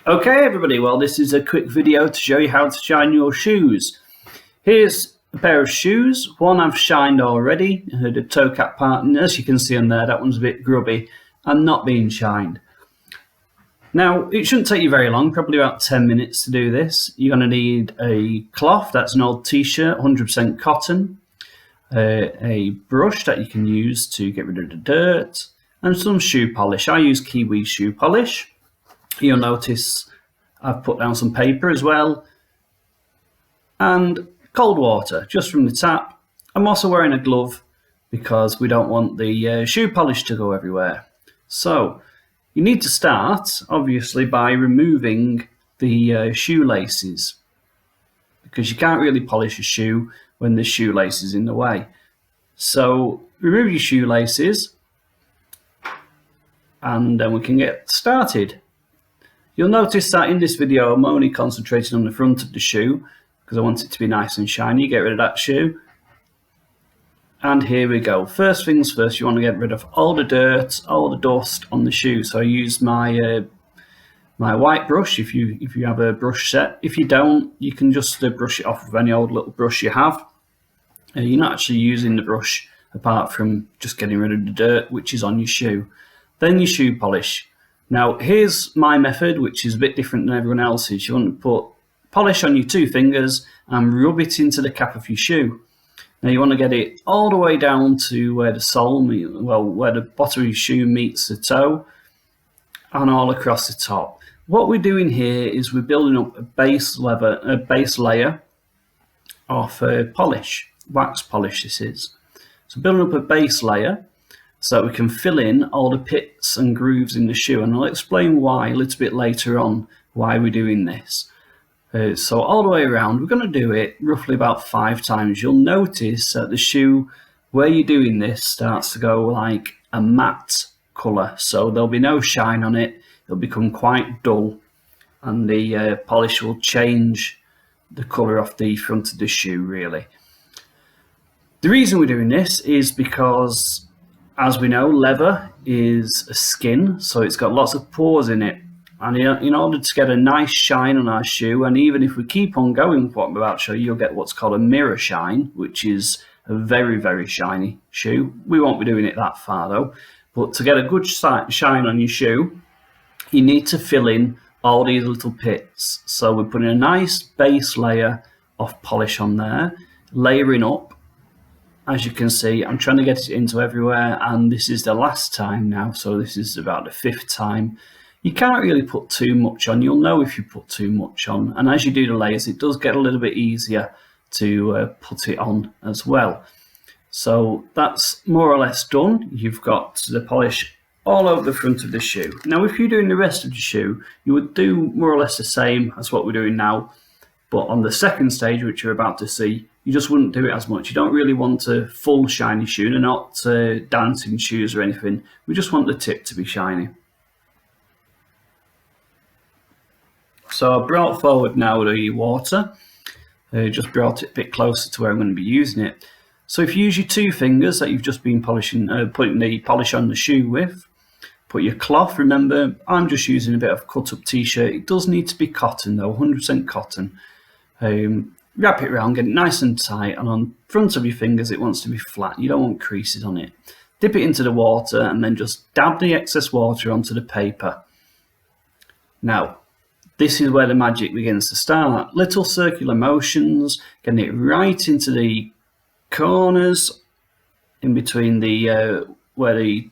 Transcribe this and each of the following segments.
Okay everybody, well this is a quick video to show you how to shine your shoes. Here's a pair of shoes. One I've shined already, the toe cap part, and as you can see on there, that one's a bit grubby and not being shined. Now it shouldn't take you very long, probably about 10 minutes to do this. You're going to need a cloth, that's an old t-shirt, 100% cotton, a brush that you can use to get rid of the dirt, and some shoe polish. I use Kiwi shoe polish. You'll notice I've put down some paper as well, and cold water just from the tap. I'm also wearing a glove because we don't want the shoe polish to go everywhere. So you need to start obviously by removing the shoelaces, because you can't really polish a shoe when the shoelace is in the way. So remove your shoelaces and then we can get started. You'll notice that in this video I'm only concentrating on the front of the shoe because I want it to be nice and shiny. Get rid of that shoe. And here we go. First things first, you want to get rid of all the dirt, all the dust on the shoe. So I use my my white brush if you have a brush set. If you don't, you can just brush it off with any old little brush you have. You're not actually using the brush apart from just getting rid of the dirt which is on your shoe. Then your shoe polish. Now here's my method, which is a bit different than everyone else's. You want to put polish on your 2 fingers and rub it into the cap of your shoe. Now you want to get it all the way down to where the sole, where the bottom of your shoe meets the toe, and all across the top. What we're doing here is we're building up a base layer of polish, wax polish this is. So building up a base layer so that we can fill in all the pits and grooves in the shoe, and I'll explain why a little bit later on, why we're doing this. So all the way around, we're going to do it roughly about 5 times. You'll notice that the shoe, where you're doing this, starts to go like a matte colour, so there'll be no shine on it. It'll become quite dull, and the polish will change the colour of the front of the shoe really. The reason we're doing this is because, as we know, leather is a skin, so it's got lots of pores in it. And in order to get a nice shine on our shoe, and even if we keep on going with what I'm about to show you, you'll get what's called a mirror shine, which is a very, very shiny shoe. We won't be doing it that far though. But to get a good shine on your shoe, you need to fill in all these little pits. So we're putting a nice base layer of polish on there, layering up. As you can see, I'm trying to get it into everywhere, and this is the last time now, so this is about the 5th time. You can't really put too much on. You'll know if you put too much on, and as you do the layers, it does get a little bit easier to put it on as well. So that's more or less done. You've got the polish all over the front of the shoe. Now if you're doing the rest of the shoe, you would do more or less the same as what we're doing now, but on the second stage, which you're about to see, you just wouldn't do it as much. You don't really want a full shiny shoe. They're not dancing shoes or anything. We just want the tip to be shiny. So I brought forward now the water. Just brought it a bit closer to where I'm going to be using it. So if you use your 2 fingers that you've just been polishing, putting the polish on the shoe with, put your cloth. Remember, I'm just using a bit of cut up t-shirt. It does need to be cotton though, 100% cotton. Wrap it around, get it nice and tight, and on front of your fingers it wants to be flat. You don't want creases on it. Dip it into the water and then just dab the excess water onto the paper. Now, this is where the magic begins to start. Little circular motions, getting it right into the corners, in between the where the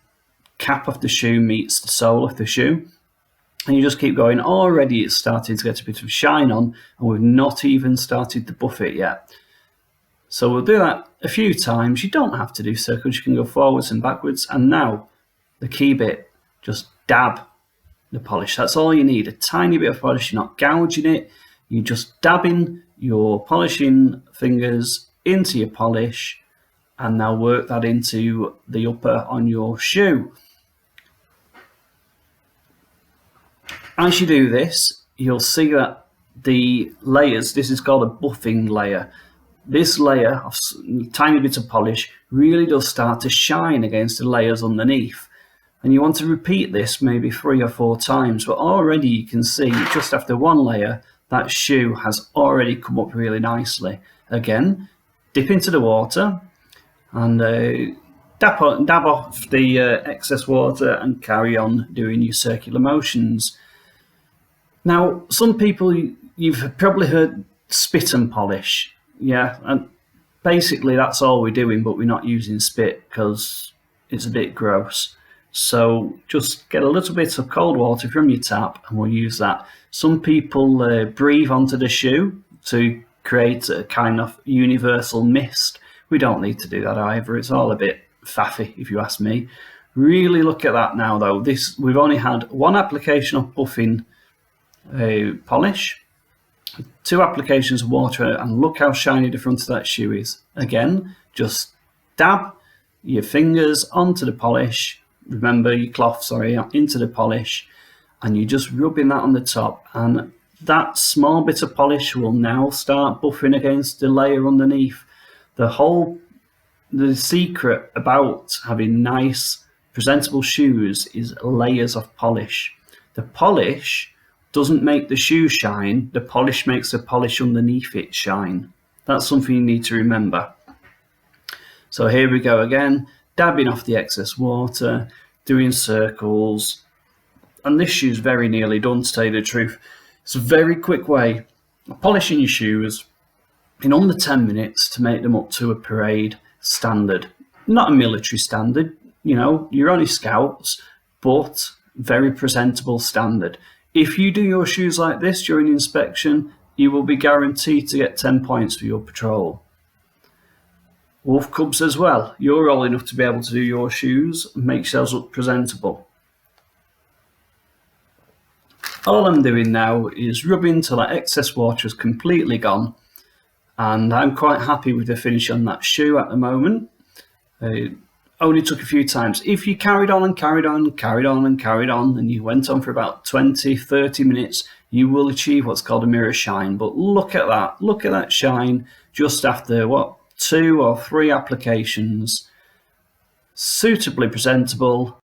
cap of the shoe meets the sole of the shoe. And you just keep going. Already it's starting to get a bit of shine on, and we've not even started to buff it yet. So we'll do that a few times. You don't have to do circles, you can go forwards and backwards. And now the key bit, just dab the polish. That's all you need, a tiny bit of polish. You're not gouging it, you're just dabbing your polishing fingers into your polish, and now work that into the upper on your shoe. As you do this, you'll see that the layers, this is called a buffing layer. This layer of tiny bits of polish really does start to shine against the layers underneath. And you want to repeat this maybe 3 or 4 times, but already you can see just after one layer, that shoe has already come up really nicely. Again, dip into the water and dab off the excess water and carry on doing your circular motions. Now, some people, you've probably heard spit and polish. Yeah, and basically that's all we're doing, but we're not using spit because it's a bit gross. So just get a little bit of cold water from your tap and we'll use that. Some people breathe onto the shoe to create a kind of universal mist. We don't need to do that either. It's all a bit faffy if you ask me. Really look at that now though. We've only had one application of buffing polish, 2 applications of water, and look how shiny the front of that shoe is. Again, just dab your fingers onto the polish. Remember your cloth, sorry, into the polish, and you're just rubbing that on the top, and that small bit of polish will now start buffing against the layer underneath. The secret about having nice, presentable shoes is layers of polish. The polish doesn't make the shoe shine, the polish makes the polish underneath it shine. That's something you need to remember. So here we go again, dabbing off the excess water, doing circles, and this shoe's very nearly done, to tell you the truth. It's a very quick way of polishing your shoes in under 10 minutes to make them up to a parade standard. Not a military standard, you know, you're only scouts, but very presentable standard. If you do your shoes like this during inspection, you will be guaranteed to get 10 points for your patrol. Wolf Cubs as well, you're old enough to be able to do your shoes and make yourselves look presentable. All I'm doing now is rubbing till that excess water is completely gone, and I'm quite happy with the finish on that shoe at the moment. It only took a few times. If you carried on and carried on and carried on and carried on and you went on for about 20-30 minutes, you will achieve what's called a mirror shine. But look at that shine just after 2 or 3 applications. Suitably presentable,